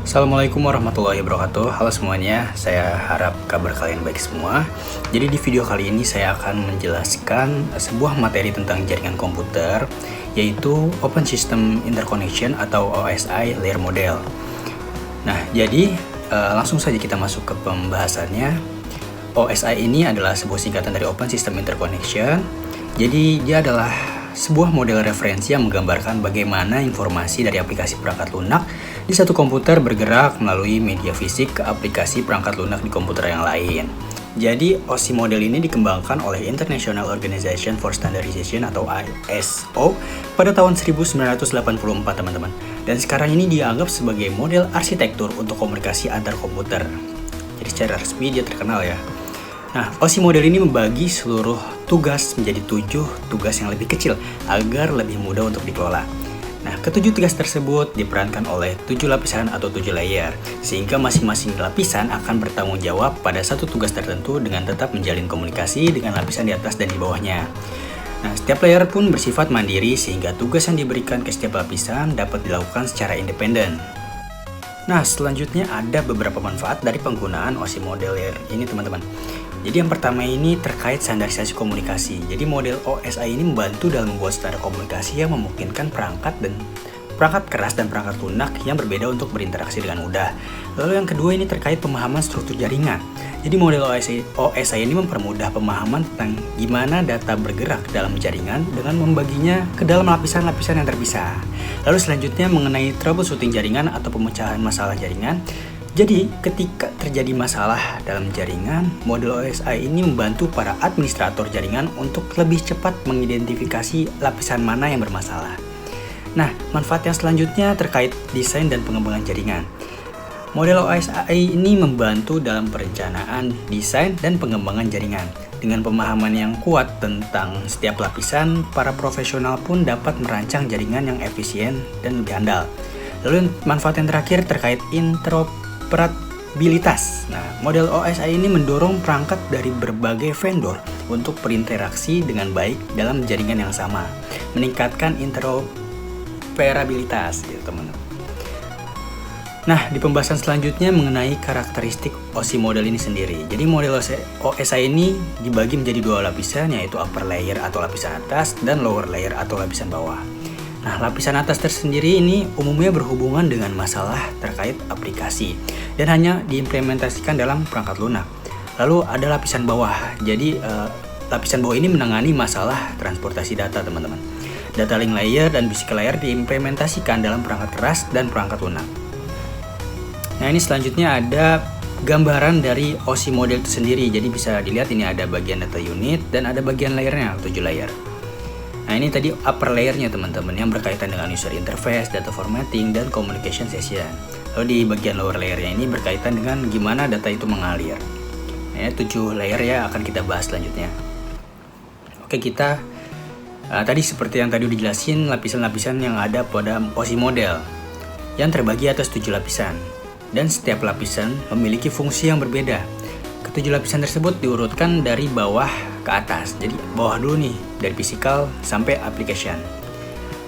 Assalamualaikum warahmatullahi wabarakatuh. Halo semuanya, saya harap kabar kalian baik semua. Jadi di video kali ini saya akan menjelaskan sebuah materi tentang jaringan komputer, yaitu Open System Interconnection atau OSI Layer Model. Nah, jadi langsung saja kita masuk ke pembahasannya. OSI ini adalah sebuah singkatan dari Open System Interconnection. Jadi dia adalah sebuah model referensi yang menggambarkan bagaimana informasi dari aplikasi perangkat lunak di satu komputer bergerak melalui media fisik ke aplikasi perangkat lunak di komputer yang lain. Jadi OSI model ini dikembangkan oleh International Organization for Standardization atau ISO pada tahun 1984 teman-teman. Dan sekarang ini dianggap sebagai model arsitektur untuk komunikasi antar komputer. Jadi secara resmi dia terkenal ya. Nah, OSI model ini membagi seluruh tugas menjadi 7 tugas yang lebih kecil agar lebih mudah untuk dikelola. Nah, ketujuh tugas tersebut diperankan oleh 7 lapisan atau 7 layer, sehingga masing-masing lapisan akan bertanggung jawab pada satu tugas tertentu dengan tetap menjalin komunikasi dengan lapisan di atas dan di bawahnya. Nah, setiap layer pun bersifat mandiri sehingga tugas yang diberikan ke setiap lapisan dapat dilakukan secara independen. Nah, selanjutnya ada beberapa manfaat dari penggunaan OSI model layer ini teman-teman. Jadi yang pertama ini terkait standarisasi komunikasi. Jadi model OSI ini membantu dalam membuat standar komunikasi yang memungkinkan perangkat keras dan perangkat lunak yang berbeda untuk berinteraksi dengan mudah. Lalu yang kedua ini terkait pemahaman struktur jaringan. Jadi model OSI ini mempermudah pemahaman tentang gimana data bergerak dalam jaringan dengan membaginya ke dalam lapisan-lapisan yang terpisah. Lalu selanjutnya mengenai troubleshooting jaringan atau pemecahan masalah jaringan. Jadi, ketika terjadi masalah dalam jaringan, model OSI ini membantu para administrator jaringan untuk lebih cepat mengidentifikasi lapisan mana yang bermasalah. Nah, manfaat yang selanjutnya terkait desain dan pengembangan jaringan. Model OSI ini membantu dalam perencanaan, desain, dan pengembangan jaringan. Dengan pemahaman yang kuat tentang setiap lapisan, para profesional pun dapat merancang jaringan yang efisien dan lebih andal. Lalu manfaat yang terakhir terkait interoperabilitas. Nah, model OSI ini mendorong perangkat dari berbagai vendor untuk berinteraksi dengan baik dalam jaringan yang sama, meningkatkan interoperabilitas, gitu teman-teman. Nah, di pembahasan selanjutnya mengenai karakteristik OSI model ini sendiri. Jadi model OSI ini dibagi menjadi 2 lapisan, yaitu upper layer atau lapisan atas dan lower layer atau lapisan bawah. Nah, lapisan atas tersendiri ini umumnya berhubungan dengan masalah terkait aplikasi dan hanya diimplementasikan dalam perangkat lunak. Lalu ada lapisan bawah. Jadi lapisan bawah ini menangani masalah transportasi data teman-teman. Data link layer dan physical layer diimplementasikan dalam perangkat keras dan perangkat lunak. Nah, ini selanjutnya ada gambaran dari OSI model itu sendiri. Jadi bisa dilihat ini ada bagian data unit dan ada bagian layernya, 7 layer. Nah, ini tadi upper layernya teman-teman yang berkaitan dengan user interface, data formatting, dan communication session. Lalu di bagian lower layernya ini berkaitan dengan gimana data itu mengalir. Nah, 7 layer ya akan kita bahas selanjutnya. Oke, kita tadi seperti yang tadi udah dijelasin lapisan-lapisan yang ada pada OSI model yang terbagi atas 7 lapisan. Dan setiap lapisan memiliki fungsi yang berbeda. Ketujuh lapisan tersebut diurutkan dari bawah ke atas. Jadi bawah dulu nih, dari physical sampai application.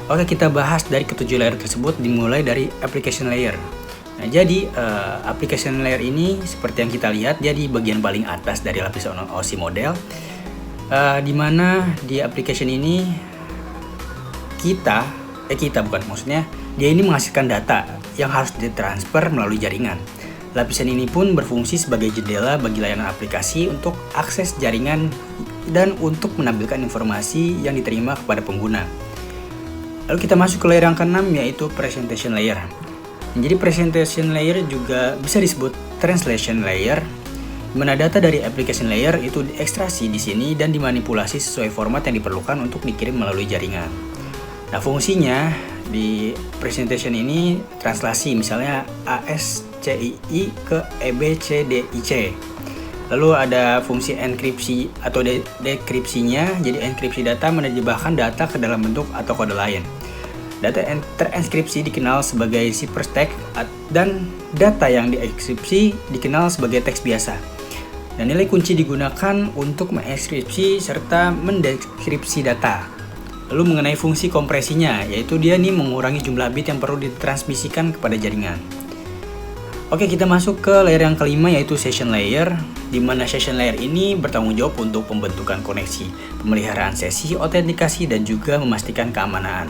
Oke, kita bahas dari ketujuh layer tersebut dimulai dari application layer. Nah, jadi application layer ini seperti yang kita lihat, dia di bagian paling atas dari lapisan OSI model. Di mana di application ini dia ini menghasilkan data yang harus ditransfer melalui jaringan. Lapisan ini pun berfungsi sebagai jendela bagi layanan aplikasi untuk akses jaringan dan untuk menampilkan informasi yang diterima kepada pengguna. Lalu kita masuk ke layer yang ke-6, yaitu presentation layer. Jadi presentation layer juga bisa disebut translation layer, di mana data dari application layer itu diekstraksi di sini dan dimanipulasi sesuai format yang diperlukan untuk dikirim melalui jaringan. Nah, fungsinya di presentation ini translasi, misalnya ASCII ke EBCDIC. Lalu ada fungsi enkripsi atau dekripsinya. Jadi enkripsi data menerjemahkan data ke dalam bentuk atau kode lain. Data terenkripsi dikenal sebagai ciphertext dan data yang dienkripsi dikenal sebagai teks biasa. Dan nilai kunci digunakan untuk mengenkripsi serta mendekripsi data. Lalu mengenai fungsi kompresinya, yaitu dia nih mengurangi jumlah bit yang perlu ditransmisikan kepada jaringan. Oke, kita masuk ke layer yang kelima, yaitu session layer, di mana session layer ini bertanggung jawab untuk pembentukan koneksi, pemeliharaan sesi, autentikasi, dan juga memastikan keamanan.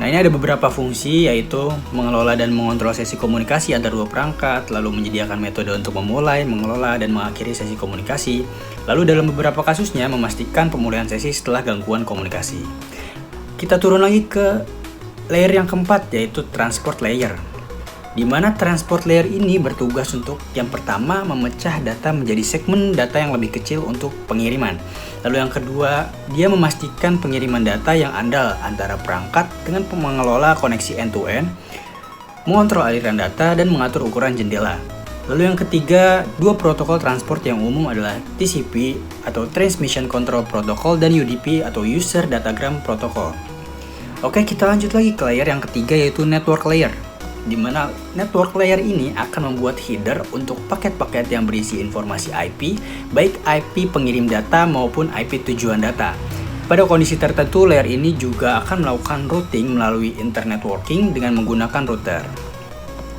Nah, ini ada beberapa fungsi, yaitu mengelola dan mengontrol sesi komunikasi antar dua perangkat, lalu menyediakan metode untuk memulai, mengelola, dan mengakhiri sesi komunikasi, lalu dalam beberapa kasusnya memastikan pemulihan sesi setelah gangguan komunikasi. Kita turun lagi ke layer yang keempat, yaitu transport layer, di mana transport layer ini bertugas untuk yang pertama memecah data menjadi segmen data yang lebih kecil untuk pengiriman. Lalu yang kedua, dia memastikan pengiriman data yang andal antara perangkat dengan mengelola koneksi end-to-end, mengontrol aliran data, dan mengatur ukuran jendela. Lalu yang ketiga, dua protokol transport yang umum adalah TCP atau Transmission Control Protocol dan UDP atau User Datagram Protocol. Oke, kita lanjut lagi ke layer yang ketiga, yaitu network layer, di mana network layer ini akan membuat header untuk paket-paket yang berisi informasi IP, baik IP pengirim data maupun IP tujuan data. Pada kondisi tertentu, layer ini juga akan melakukan routing melalui internet networking dengan menggunakan router.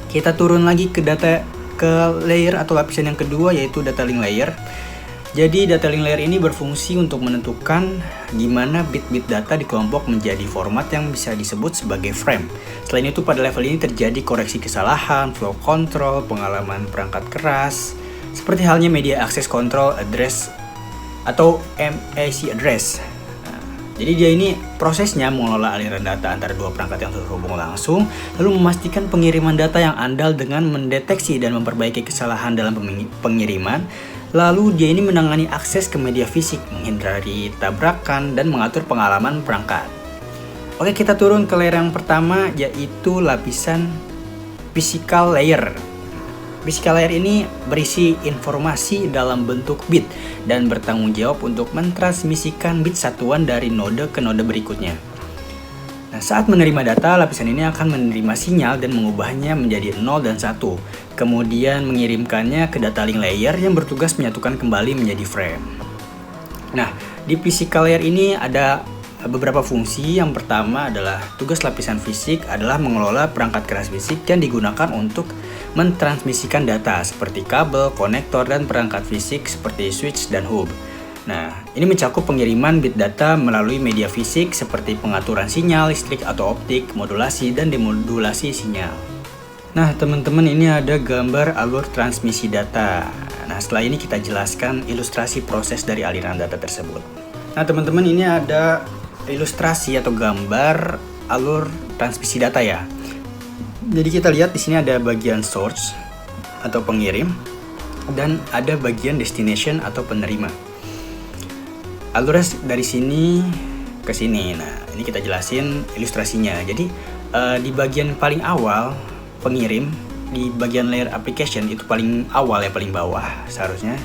Kita turun lagi ke layer atau lapisan yang kedua, yaitu data link layer. Jadi data link layer ini berfungsi untuk menentukan gimana bit-bit data dikelompok menjadi format yang bisa disebut sebagai frame. Selain itu, pada level ini terjadi koreksi kesalahan, flow control, pengalaman perangkat keras, seperti halnya media access control address atau MAC address. Jadi dia ini prosesnya mengelola aliran data antara dua perangkat yang terhubung langsung, lalu memastikan pengiriman data yang andal dengan mendeteksi dan memperbaiki kesalahan dalam pengiriman. Lalu dia ini menangani akses ke media fisik, menghindari tabrakan, dan mengatur pengalaman perangkat. Oke, kita turun ke layer yang pertama, yaitu lapisan physical layer. Physical layer ini berisi informasi dalam bentuk bit dan bertanggung jawab untuk mentransmisikan bit satuan dari node ke node berikutnya. Nah, saat menerima data, lapisan ini akan menerima sinyal dan mengubahnya menjadi 0 dan 1. Kemudian mengirimkannya ke data link layer yang bertugas menyatukan kembali menjadi frame. Nah, di physical layer ini ada beberapa fungsi. Yang pertama adalah tugas lapisan fisik adalah mengelola perangkat keras fisik yang digunakan untuk mentransmisikan data seperti kabel, konektor, dan perangkat fisik seperti switch dan hub. Nah, ini mencakup pengiriman bit data melalui media fisik seperti pengaturan sinyal, listrik atau optik, modulasi, dan demodulasi sinyal. Nah, teman-teman, ini ada gambar alur transmisi data. Nah, setelah ini kita jelaskan ilustrasi proses dari aliran data tersebut. Nah, teman-teman, ini ada ilustrasi atau gambar alur transmisi data ya. Jadi kita lihat di sini ada bagian source atau pengirim dan ada bagian destination atau penerima. Alurnya dari sini ke sini. Nah, ini kita jelasin ilustrasinya. Jadi di bagian paling awal pengirim, di bagian layer application itu paling awal ya, paling bawah seharusnya.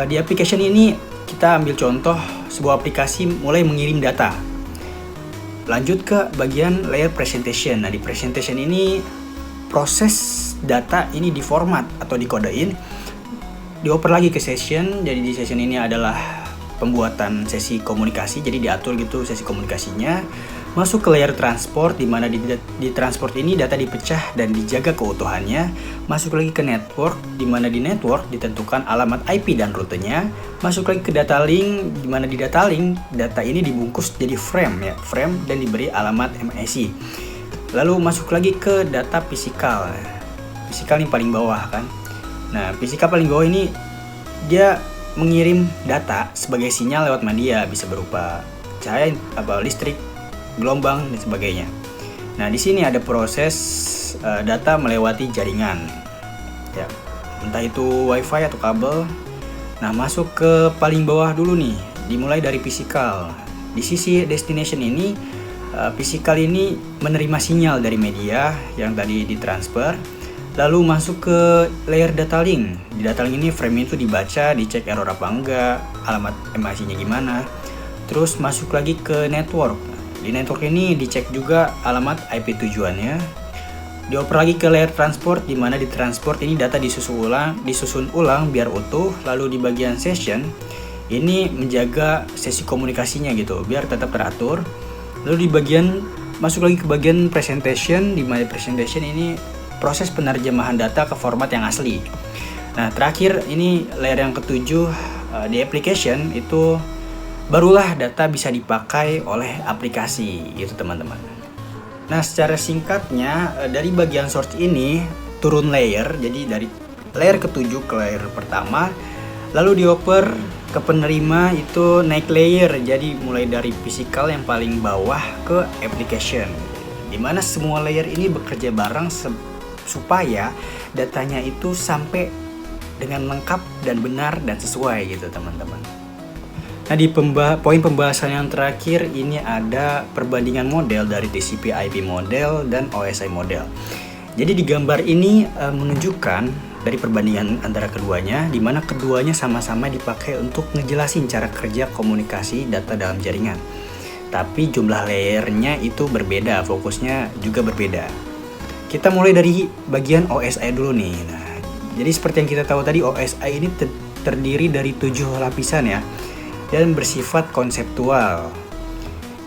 Di application ini kita ambil contoh sebuah aplikasi mulai mengirim data. Lanjut ke bagian layer presentation. Nah, di presentation ini proses data ini diformat atau dikodein, dioper lagi ke session. Jadi di session ini adalah pembuatan sesi komunikasi, jadi diatur gitu sesi komunikasinya. Masuk ke layer transport, di mana di transport ini data dipecah dan dijaga keutuhannya. Masuk lagi ke network, di mana di network ditentukan alamat IP dan rutenya. Masuk lagi ke data link, di mana di data link data ini dibungkus jadi frame ya, frame, dan diberi alamat MAC. Lalu masuk lagi ke data physical. Physical ini paling bawah kan. Nah, physical paling bawah ini dia mengirim data sebagai sinyal lewat media, bisa berupa cahaya, listrik, gelombang, dan sebagainya. Nah, di sini ada proses data melewati jaringan, ya, entah itu WiFi atau kabel. Nah, masuk ke paling bawah dulu nih, dimulai dari physical. Di sisi destination ini, physical ini menerima sinyal dari media yang tadi ditransfer. Lalu masuk ke layer data link. Di data link ini frame itu dibaca, dicek error apa enggak, alamat MAC-nya gimana. Terus masuk lagi ke network. Di network ini dicek juga alamat IP tujuannya. Dioper lagi ke layer transport, di mana di transport ini data disusun ulang biar utuh. Lalu di bagian session ini menjaga sesi komunikasinya gitu, biar tetap teratur. Lalu di bagian masuk lagi ke bagian presentation, di mana presentation ini proses penerjemahan data ke format yang asli. Nah, terakhir ini layer yang ketujuh di application itu barulah data bisa dipakai oleh aplikasi gitu teman-teman. Nah, secara singkatnya dari bagian source ini turun layer, jadi dari layer ketujuh ke layer pertama, lalu dioper ke penerima itu naik layer, jadi mulai dari physical yang paling bawah ke application, dimana semua layer ini bekerja bareng supaya datanya itu sampai dengan lengkap dan benar dan sesuai gitu teman-teman. Nah, di poin pembahasan yang terakhir ini ada perbandingan model dari TCP/IP model dan OSI model. Jadi di gambar ini menunjukkan dari perbandingan antara keduanya, di mana keduanya sama-sama dipakai untuk ngejelasin cara kerja komunikasi data dalam jaringan. Tapi jumlah layernya itu berbeda, fokusnya juga berbeda. Kita mulai dari bagian OSI dulu nih. Nah, jadi seperti yang kita tahu tadi, OSI ini terdiri dari 7 lapisan ya, dan bersifat konseptual.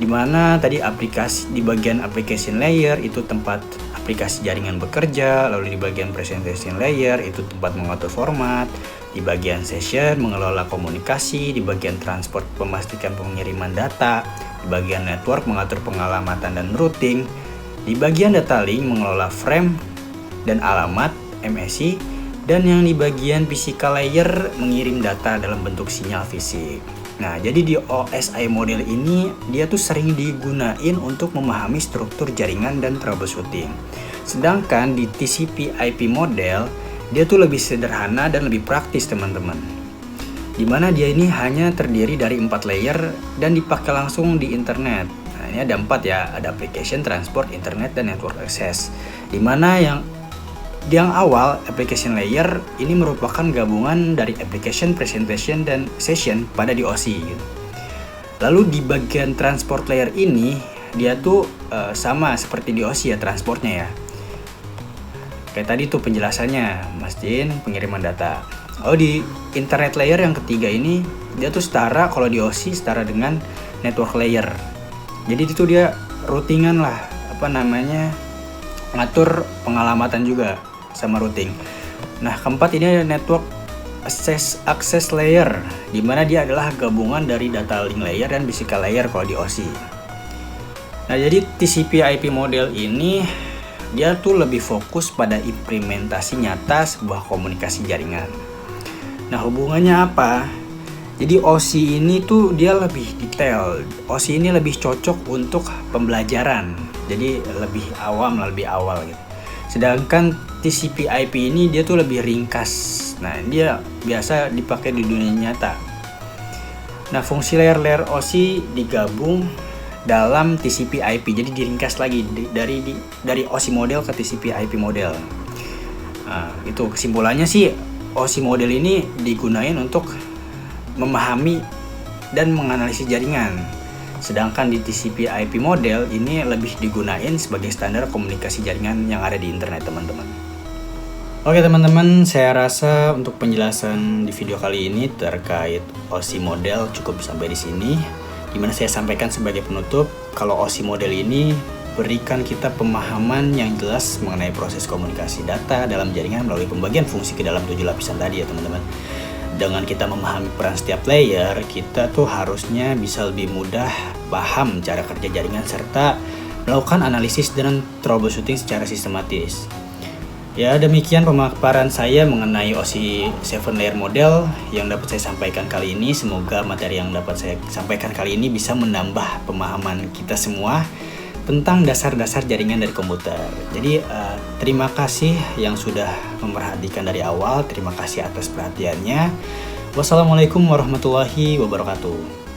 Dimana tadi aplikasi di bagian application layer itu tempat aplikasi jaringan bekerja, lalu di bagian presentation layer itu tempat mengatur format, di bagian session mengelola komunikasi, di bagian transport memastikan pengiriman data, di bagian network mengatur pengalamatan dan routing, di bagian data link mengelola frame dan alamat MSI, dan yang di bagian physical layer mengirim data dalam bentuk sinyal fisik. Nah, jadi di OSI model ini dia tuh sering digunain untuk memahami struktur jaringan dan troubleshooting. Sedangkan di TCP/IP model dia tuh lebih sederhana dan lebih praktis teman-teman. Dimana dia ini hanya terdiri dari 4 layer dan dipakai langsung di internet. Nah, ini ada 4 ya, ada application, transport, internet, dan network access. Dimana yang awal application layer ini merupakan gabungan dari application, presentation, dan session pada DOC gitu. Lalu di bagian transport layer ini dia tuh sama seperti DOC ya transportnya ya. Kayak tadi tuh penjelasannya, mastiin pengiriman data. Lalu di internet layer yang ketiga ini dia tuh setara, kalau DOC setara dengan network layer. Jadi itu dia routingan lah, ngatur pengalamatan juga sama routing. Nah, keempat ini ada network access layer, di mana dia adalah gabungan dari data link layer dan physical layer kalau di OSI. Nah, jadi TCP/IP model ini dia tuh lebih fokus pada implementasi nyata sebuah komunikasi jaringan. Nah, hubungannya apa? Jadi OSI ini tuh dia lebih detail. OSI ini lebih cocok untuk pembelajaran. Jadi lebih awal gitu. Sedangkan TCP/IP ini dia tuh lebih ringkas. Nah, dia biasa dipakai di dunia nyata. Nah, fungsi layer-layer OSI digabung dalam TCP/IP. Jadi diringkas lagi dari OSI model ke TCP/IP model. Nah, itu kesimpulannya sih OSI model ini digunain untuk memahami dan menganalisis jaringan. Sedangkan di TCP/IP model ini lebih digunain sebagai standar komunikasi jaringan yang ada di internet teman-teman. Oke teman-teman, saya rasa untuk penjelasan di video kali ini terkait OSI model cukup sampai di sini. Dimana saya sampaikan sebagai penutup, kalau OSI model ini berikan kita pemahaman yang jelas mengenai proses komunikasi data dalam jaringan melalui pembagian fungsi ke dalam 7 lapisan tadi ya teman-teman. Dengan kita memahami peran setiap layer, kita tuh harusnya bisa lebih mudah paham cara kerja jaringan serta melakukan analisis dan troubleshooting secara sistematis. Ya, demikian pemaparan saya mengenai OSI 7 layer model yang dapat saya sampaikan kali ini. Semoga materi yang dapat saya sampaikan kali ini bisa menambah pemahaman kita semua tentang dasar-dasar jaringan dari komputer. Jadi terima kasih yang sudah memperhatikan dari awal. Terima kasih atas perhatiannya. Wassalamualaikum warahmatullahi wabarakatuh.